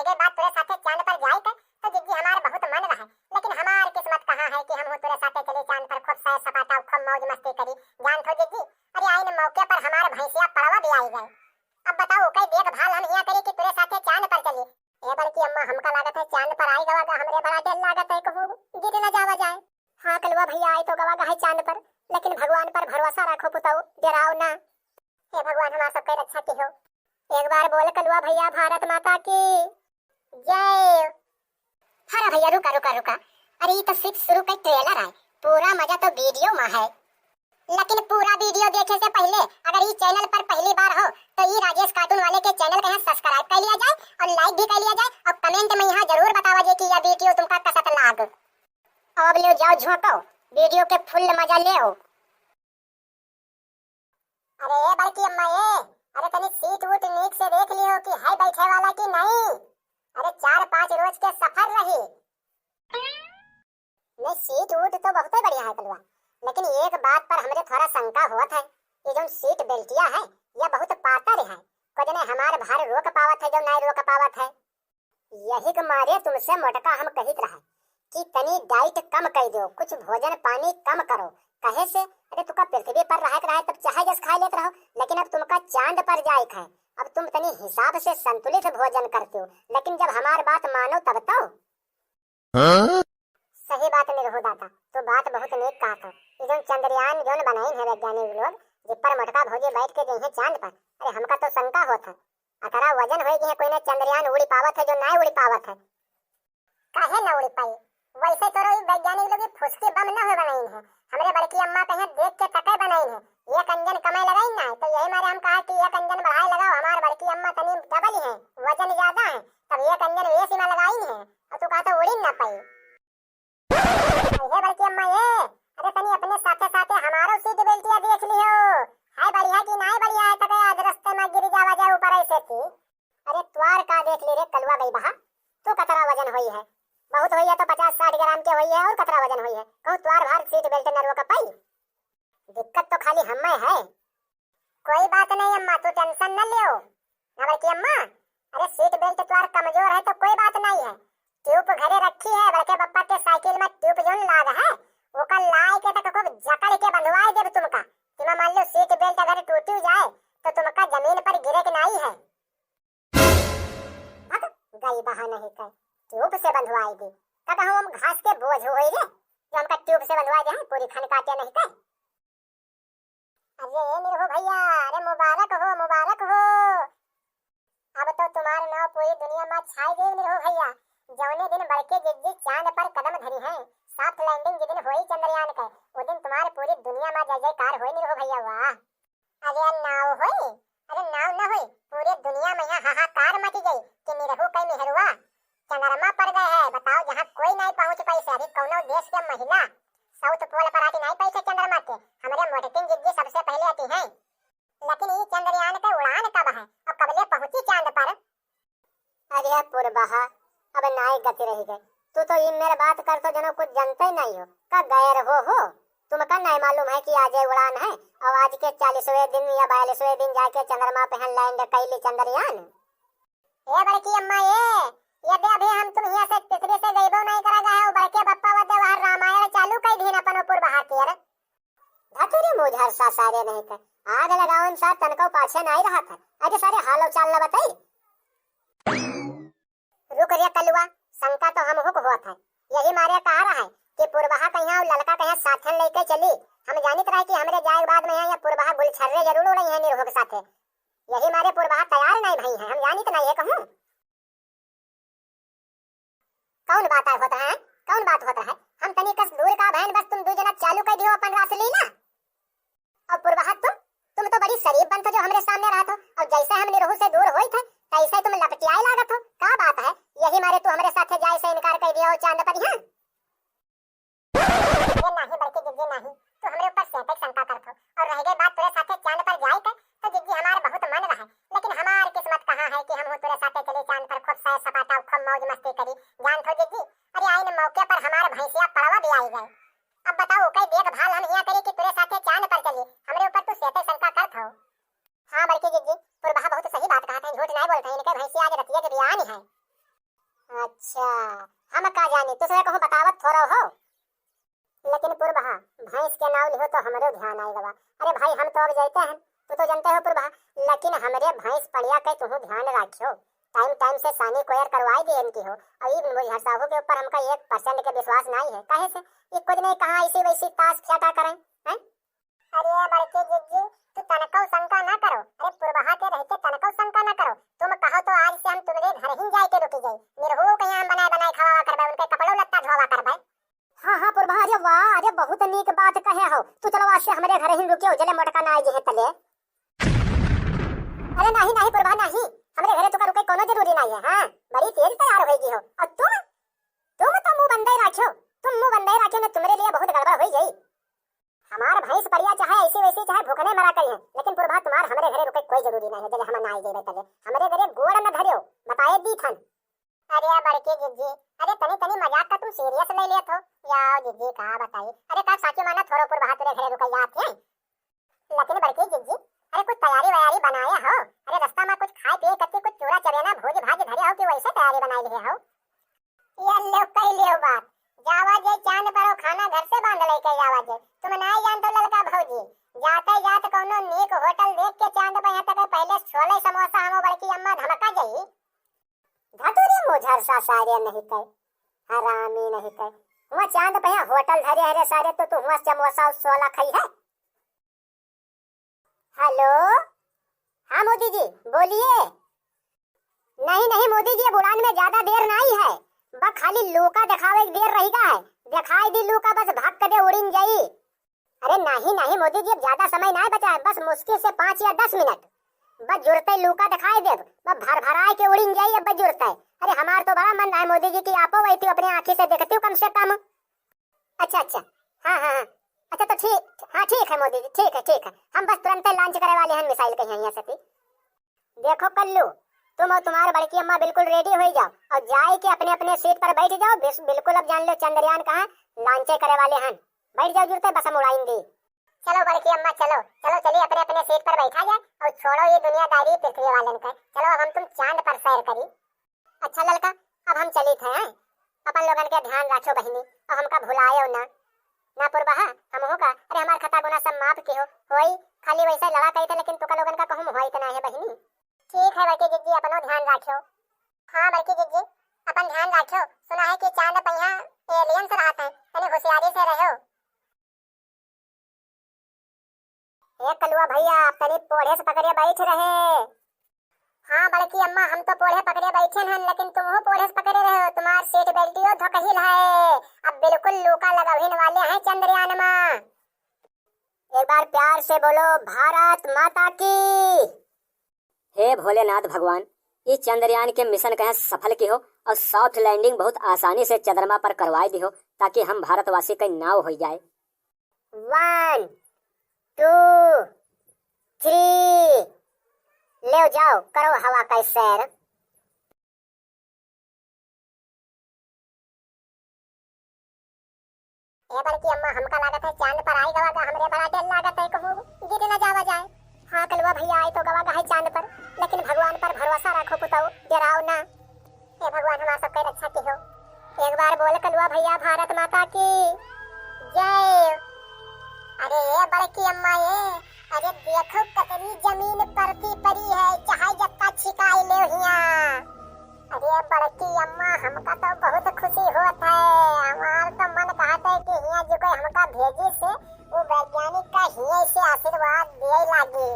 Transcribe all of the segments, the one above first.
रह गई बात तेरे साथे चांद पर जाए के, तो जिद्दी हमार बहुत मन रहा, लेकिन हमार किस्मत कहाँ है कि हम हो तेरे साथे चले चांद पर, खूब सैर सपाटा खूब मौज मस्ती करी। जान थो जिद्दी, अरे आइन मौके पर हमार भैंसिया पड़वा भी आई गए। अब बताओ कई देखभाल हम यहाँ करी कि तेरे साथे चांद पर चली। ए बल्कि अम्मा हमका लागत है चांद पर आई गवा का हमरे बड़ा डर लागत है कहूँ गिर न जावा जाए। हाँ कलवा भैया आई तो गवा है चांद पर, लेकिन भगवान पर भरोसा रखो पुताओ, डराओ ना। हे भगवान हमारा सबके रक्षा की हो। एक बार बोल कलवा भैया भारत माता की जय। हाँ भैया रुका रुका रुका, अरे ये तो सिर्फ शुरू का ट्रेलर है, पूरा मजा तो वीडियो में है। लेकिन पूरा वीडियो देखने से पहले अगर ये चैनल पर पहली बार हो तो ये राजेश कार्टून वाले के चैनल को यहाँ सब्सक्राइब कर लिया जाए और लाइक भी कर लिया जाए और कमेंट में यहाँ जरूर बतावा जाए कि यह वीडियो तुमका कैसा लाग। अब ले जाओ झोंको, वीडियो के फुल मजा ले आओ। अरे बल्कि अम्मा ये, अरे तनी सीट वूट नीक से देख लियो कि है बैठे वाला कि नहीं। अरे 4-5 रोज के सफर रही नहीं, सीट वूट तो बहुत बढ़िया है कलवा, लेकिन एक बात पर हमरे थोड़ा शंका होत है, ये जो सीट बेल्टिया है यह बहुत पातर है, को जने हमार भार रोक पावत है जो नहीं रोक पावत है। यही के मारे तुमसे मोटका हम कहित रहा कि तनी डाइट कम कर दो, कुछ भोजन पानी कम करो, कहे से अरे तुका पृथ्वी पर रहे तब चाहे जस खा लेते रहो, लेकिन अब तुमका चांद पर जाए है, अब तुम तनी हिसाब से संतुलित भोजन करते हो, लेकिन जब हमार बात मानो तब तो। सही बात नहीं रहो दाता, तो बात बहुत नेक कहा था। ये जो चंद्रयान जो बनाई है वैज्ञानिक लोग, जिस पर मटका भोजे बैठ के गए हैं चांद पर, अरे हमका तो शंका होता है अतरा वजन हो गई कोई ना चंद्रयान उड़ी पावत है जो ना उड़ी पावत है। काहे ना उड़ी पाई, वैसे तो वैज्ञानिक लोग फुसके बम न हो बनाई है, हमरे बड़की अम्मा कहे देख के तके बनाई है, एक अंजन कमाई लगाई ना, तो यही मारे हम कहा कि एक अंजन बढ़ाए लगाओ, हमार बड़की अम्मा तनी डबल है, वजन ज्यादा है, तब एक अंजन वे सीमा लगाई है और तू कहता उड़ी ना पाई। ये बल्कि अम्मा ये, अरे तनी अपने साथे साथे हमारो सीट बेल्टिया देख लियो, है बढ़िया कि नहीं बढ़िया है, तके आज रास्ते में गिर जावा जाए ऊपर ऐसे थी। अरे त्वार का देख ले रे कलवा गई बहा, तू कतरा वजन होई है, बहुत होई है तो 50-60 ग्राम के होई है और कतरा वजन होई है, कहूं त्वार भार सीट बेल्ट न रोक पाई। दिक्कत तो खाली हम में है। कोई बात नहीं अम्मा, तू टेंशन न लियो ना बल्कि अम्मा, अरे सीट बेल्ट त्वार कमजोर है तो कोई बात नहीं है, ट्यूब घरे रखी है, बड़के पप्पा के साइकिल में ट्यूब जोन लाग है, ओका लाई के तक खूब जकड़ के बंधवाए देब तुमका, तुम मान लो सीट बेल्ट अगर टूट जाए तो तुमका जमीन पर गिरे के नहीं है। भग गई बहा नहीं कर, ट्यूब से बंधवाए दी, तब हम घास के बोझ होई रे जो हमका ट्यूब से बंधवाए दे, पूरी खन काटे नहीं कर। अरे निरहु भैया, अरे मुबारक हो मुबारक हो, अब तो तुम्हारे नाम पूरी दुनिया में छाई गई निरहु भैया। जौने दिन बड़के जिद्दी चांद पर कदम धरी है, सॉफ्ट लैंडिंग जिस दिन हुई चंद्रयान के, उस दिन तुम्हारी पूरी दुनिया में जय जयकार हुई निरहु भैया। वाह, अरे नाव हुई, अरे नाव न हुई, पूरी दुनिया में यहाँ हाहाकार मच गई कि निरहु कई मेहरुआ चंद्रमा पर गए हैं। बताओ जहाँ कोई नहीं पहुँच पाई से, अभी कौनो देश के महिला साउथ पोल पर आती नहीं पाई से चंद्रमा के, हमारे मोटकिन जिद्दी सबसे पहले आती है। लेकिन ये चंद्रयान का उड़ान कब है और कबले पहुंची चांद पर? अरे पूर्वहा अब नाई गति रही गई, तू तो ये मेरे बात कर तो जनो कुछ जानते ही नहीं हो, का गैर हो तुमका नहीं मालूम है कि आज उड़ान है और आज के 40वें दिन या 42वें दिन जाके चंद्रमा पे लैंड कैली चंद्रयान। ए बड़की अम्मा ये दे अभी हम तुम यहाँ से पृथ्वी से गईबो नहीं करा गए हो, बड़के बप्पा वदे वहां रामायण चालू कर दी अपन पूर्वहा के रे धतुरी मुझहर सा सारे नहीं थे, आग लगावन सा तनको पाछे नहीं रहा था, अरे सारे हालो चाल न बताई। रुक रे कलवा, शंका तो हम हुक हुआ था, यही मारे कहा रहा है कि पूर्वहा कहीं और लड़का कहीं साथन लेके चली, हम जानित रहे कि हमरे जाए बाद में या पूर्वहा गुलछर्रे जरूर उड़ई है निरहु के साथे, यही मारे पूर्वहा तैयार नहीं भई है, हम जानित नहीं है कहूं। कौन बात होता है, कौन बात होता है, हम तनी कस दूर का बहन, बस तुम दो जना चालू कर दियो अपन रासलीला। और पूर्वहा तुम तो बड़ी शरीफ बनते जो हमरे सामने रहा था, और जैसे हम निरहु से दूर होई थे तैसे तुम लपटियाए लागत हो, का बात है, यही मारे तू हमरे साथे जाए से इनकार कर दिया हो चांद पर। यहाँ ये नहीं बल्कि जिद्दी नहीं, तू हमरे ऊपर सेंटक शंका करत हो, और रह गई बात तेरे साथे चांद पर जाए के, तो जिद्दी हमार बहुत मन रहा, लेकिन हमार किस्मत कहाँ है कि हम हो तेरे साथे चले चांद पर, खूब सैर सपाटा खूब मौज मस्ती करी। जान थो जिद्दी, अरे आइन मौके पर हमार भैंसिया पड़वा भी आई गए। अब बताओ कई देखभाल हम यहाँ करी कि तेरे साथे चांद पर चली, हमरे ऊपर तू सेंटक शंका करत हो। हाँ बल्कि जिद्दी पूर्वहा बहुत सही बात कहा था, झूठ नहीं बोलते, इनके भैंसिया आज रतिया के बियान है। अच्छा, हम का जानी, तुझे कहूँ बतावत थोड़ा हो। लेकिन पुरबहा भैंस के नाव लिहो तो हमरे ध्यान आएगा बा। अरे भाई हम तो अब जाते हैं, तू तो जानते हो पुरबहा, लेकिन हमरे भैंस पड़िया के तू ध्यान रखियो। टाइम टाइम से सानी कोयर करवाई दे इनकी हो। अभी मुझे साहू के ऊपर हमका 1% के विश्वास नहीं है। काहे से ये कुछ नहीं कहा ऐसी वैसी ताश फेंका करें हैं। अरे बड़के जिज्जी, तू तनकौ शंका ना करो। अरे पुरबहा के रहते तनकौ शंका ना करो। तुम कहो तो आज से हम तुम्हारे घर ही जाए के रुकी जाए। निरहु के यहाँ बनाए बनाए खावा करबे, उनके कपड़ों लत्ता धोवा करबे। हाँ हाँ पुरबहा, अरे वाह, अरे बहुत नीक बात कहे हो। तू चलो आज से हमारे घर ही रुकियो, जले मोटका ना आए जे तले। अरे नहीं नहीं पुरबहा नहीं, हमारे घरे तो रुके कोनो जरूरी नहीं है। हाँ बड़ी तेज तैयार होगी हो। और तुम तो मुंह बंदे रखो, तुम मुंह बंदे रखो ना, तुम्हारे लिए बहुत गड़बड़ हो गई। हमार भैंस पड़िया चाहे ऐसी वैसी चाहे भूखने मरा करिए, लेकिन पुरबहा तुम्हार हमारे घरे रुके कोई जरूरी नहीं है। जले हम ना आए जेबे तले हमारे घरे गोड़ न धरियो, बताए दी थन। अरे बड़के जिज्जी, अरे तनी तनी मजाक का तुम सीरियस ले लिया थो या जिज्जी का बताई। अरे का साची माना थोड़ा पुरबहा तेरे घरे रुके जात है। लेकिन बड़के जिज्जी, अरे कुछ तैयारी वैयारी बनाया हो। अरे रास्ता में कुछ खाए पिए करके कुछ चूरा चबेना भोज भाज धरे हो कि वैसे तैयारी बनाई लिए हो। ये लो कह लियो बात, जावा जे चांद पर खाना घर से बांध लेके जावा जे। तुम नहीं जानते ललका भौजी, जाते जात कोनो नीक होटल देख के चांद पर यहाँ तक पहले छोले समोसा हमो बड़की अम्मा धमका जाई। धतुरी मुझर सा सारे नहीं कह, हरामी नहीं कह। वहाँ चांद पे होटल धरे हरे सारे तो तू वहाँ समोसा छोला खाई है। हेलो, हाँ मोदी जी बोलिए। नहीं नहीं मोदी जी, बुलान में ज्यादा देर नहीं है, बस खाली लूका दिखावे देर रहेगा है। दिखाई दी लूका बस भाग कदे उड़ीन जाई। अरे नहीं नहीं मोदी जी, अब ज्यादा समय नहीं बचा है, बस मुश्किल से 5 या 10 मिनट बस जुड़ते लूका दिखाई दे, बस भर भराए के उड़ीन जाई। अब बस जुड़ता है। अरे हमार तो बड़ा मन है मोदी जी की आपो वही अपनी आंखी से देखती हूँ कम से कम। अच्छा अच्छा, हाँ हाँ हाँ, अच्छा तो ठीक, हाँ ठीक है मोदी जी, ठीक है। हम बस तुरंत लॉन्च करे वाले हैं मिसाइल के यहाँ से। देखो कल्लू, तुम और तुम्हारे बड़की अम्मा बिल्कुल रेडी हो जाओ और जाए के अपने अपने सीट पर बैठ जाओ। बिल्कुल अब जान लो चंद्रयान कहाँ लॉन्च करे वाले हैं। बैठ जाओ जुड़ते, बस हम उड़ाएंगे। चलो बड़की अम्मा चलो चलो, चलिए अपने अपने सीट पर बैठा जाए और छोड़ो ये दुनियादारी पृथ्वी वालन का। चलो अब हम तुम चांद पर सैर करी। अच्छा ललका, अब हम चली थे हैं, अपन लोगन के ध्यान रखो बहिनी और हमका भुलायो ना पुरबहा हम होगा। अरे हमार खता गुना सब माफ के हो होई, खाली वैसे लड़ा कही थे, लेकिन तुका लोगन का कहूँ होई इतना है बहिनी। ठीक है बड़की जिज्जी, अपनो ध्यान रखो। हाँ बड़की जिज्जी, अपन ध्यान रखो। सुना है कि चांद पर यहाँ एलियंस रहते हैं, यानी होशियारी से रहो। ये कलुआ भैया तनी पोढ़े से पकड़े बैठ रहे। हाँ बड़की अम्मा, हम तो पोढ़े पकड़े बैठे हैं, लेकिन तुम हो पोढ़े से पकड़े रहे हो। तुम्हार सीट बेल्टियो धोकहिल है, अब बिल्कुल लूका लगाविन वाले हैं चंद्रयान में। एक बार प्यार से बोलो भारत माता की। हे भोलेनाथ भगवान, इस चंद्रयान के मिशन कहीं सफल की हो और सॉफ्ट लैंडिंग बहुत आसानी से चंद्रमा पर करवाई दी हो, ताकि हम भारतवासी का नाव हो जाए। 1 2 3, ले जाओ करो हवा का सैर। ये बड़की अम्मा, हमका लागत है चांद पर आई गवा का हमरे बड़ा डर लागत है, कहूँ गिर न जावा जाए। हाँ कलवा भैया आए तो गवा है चांद पर, लेकिन भगवान पर भरोसा रखो पुताओ, डराओ ना। हे भगवान हमारा सबका रक्षा की हो। एक बार बोल कलवा भैया भारत माता की जय। अरे ये बड़की अम्मा ये, अरे देखो कतरी जमीन परती परी है, चाहे जत्ता छिकाई ले हिया। अरे बड़की अम्मा, हमका तो बहुत खुशी होत है। हमार तो मन कहता है कि हिया जो कोई हमका भेजे से वो वैज्ञानिक का हिया से आशीर्वाद दे लागे।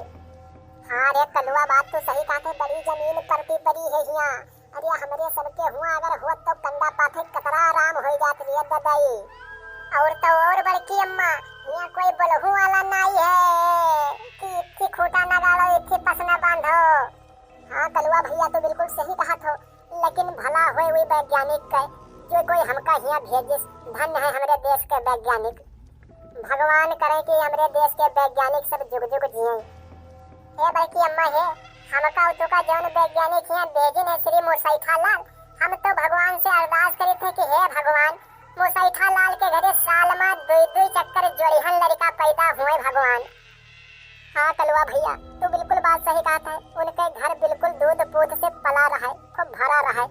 हाँ रे कलुआ, बात तो सही कहते, बड़ी जमीन परती परी है हिया। अरे हमरे सबके हुआ अगर होत तो कंदा पाथे कतरा आराम हो जात रे ददाई। और तो और बड़की अम्मा, यहाँ कोई बलहू वाला नहीं है कि इतनी खूटा न गाड़ो, इतनी पस न बांधो। हाँ कलुआ भैया तो बिल्कुल सही कहा थो, लेकिन भला होए वही वैज्ञानिक का जो कोई हमका यहाँ भेजे। धन्य है हमारे देश के वैज्ञानिक, भगवान करे कि हमारे देश के वैज्ञानिक सब जुग जुग जिए। हे बड़की अम्मा है, हमका तो का जौन वैज्ञानिक यहाँ भेजे है श्री मुसैठा लाल, हम तो भगवान से अरदास करे थे कि हे भगवान मुसैठा लाल के घरे साल में 2-2 चक्कर जोड़िहन लड़का पैदा हुए भगवान। हाँ कलुआ भैया तू बिल्कुल बात सही कहता है, उनके घर बिल्कुल दूध पूत से पला रहा है, खूब भरा रहा है।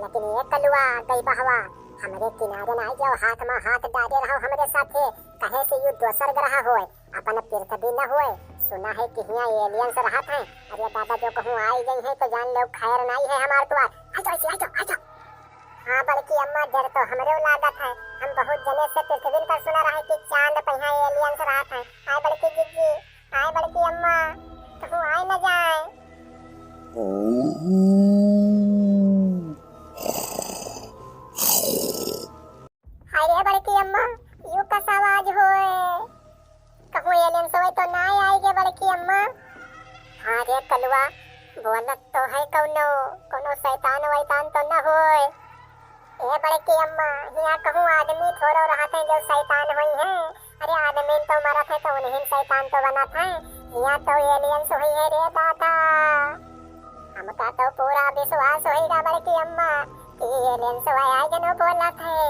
लेकिन ये कलुआ गई बहवा हमरे किनारे ना जाओ, हाथ में हाथ डाले रहो हमरे साथे, कहे से यू दोसर ग्रह होए, अपन पृथ्वी न होए। सुना है कि यहाँ एलियंस रहत हैं। अरे दादा जो कहूँ आई गई है तो जान लो खैर नहीं है हमार तो। आ जाओ। हाँ बल्कि अम्मा डर तो हमरे लागत है, हम बहुत जने से पृथ्वी पर सुना रहे कि चांद पर यहाँ एलियंस रहत हैं। आए बल्कि जीजी, आए बल्कि अम्मा, कहूँ आए न जाए। हाय रे बड़की अम्मा, यू कैसा आवाज होए? कहूँ एलियंस होए तो ना आएगे बड़की अम्मा। हाँ रे कलुआ, बोलत तो है कोनो शैतान वैतान तो न होए। ए बड़की अम्मा, यहाँ कहूँ आदमी थोड़ो रहते हैं जो शैतान हुई हैं। अरे आदमी तो मरत है तो उन्हीं शैतान तो बनत हैं। यहाँ तो एलियंस हुई है रे दादा। हमका तो पूरा विश्वास होएगा बड़की अम्मा कि एलियंस हुआ है जनो बोलत है।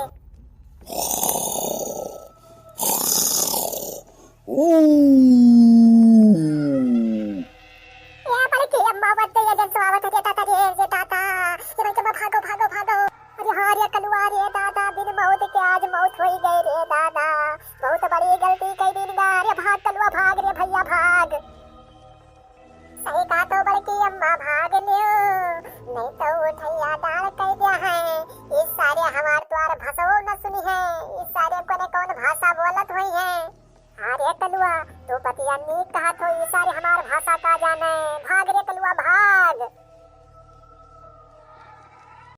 ये बड़की अम्मा बत्ते एलियंस आवत है दादा रे दादा। ये भागो। अरे हाँ रे कलुआ रे दादा, बिन मौत के आज मौत हो गई रे दादा। बहुत बड़ी गलती कर दी गा रे। भाग कलुआ भाग रे भैया भाग। सही कहा तो बड़की अम्मा भाग लियो, नहीं तो उठ